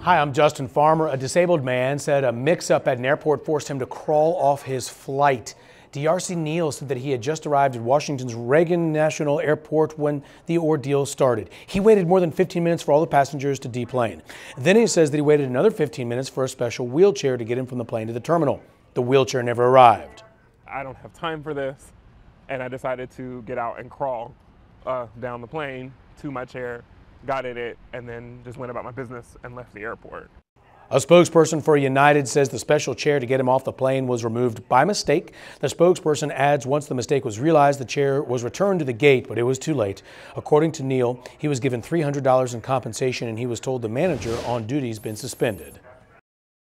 Hi, I'm Justin Farmer. A disabled man said a mix-up at an airport forced him to crawl off his flight. DRC Neal said that he had just arrived at Washington's Reagan National Airport when the ordeal started. He waited more than 15 minutes for all the passengers to deplane. Then he says that he waited another 15 minutes for a special wheelchair to get him from the plane to the terminal. The wheelchair never arrived. I don't have time for this, and I decided to get out and crawl down the plane to my chair, got in it, and then just went about my business and left the airport. A spokesperson for United says the special chair to get him off the plane was removed by mistake. The spokesperson adds once the mistake was realized, the chair was returned to the gate, but it was too late. According to Neal, he was given $300 in compensation and he was told the manager on duty has been suspended.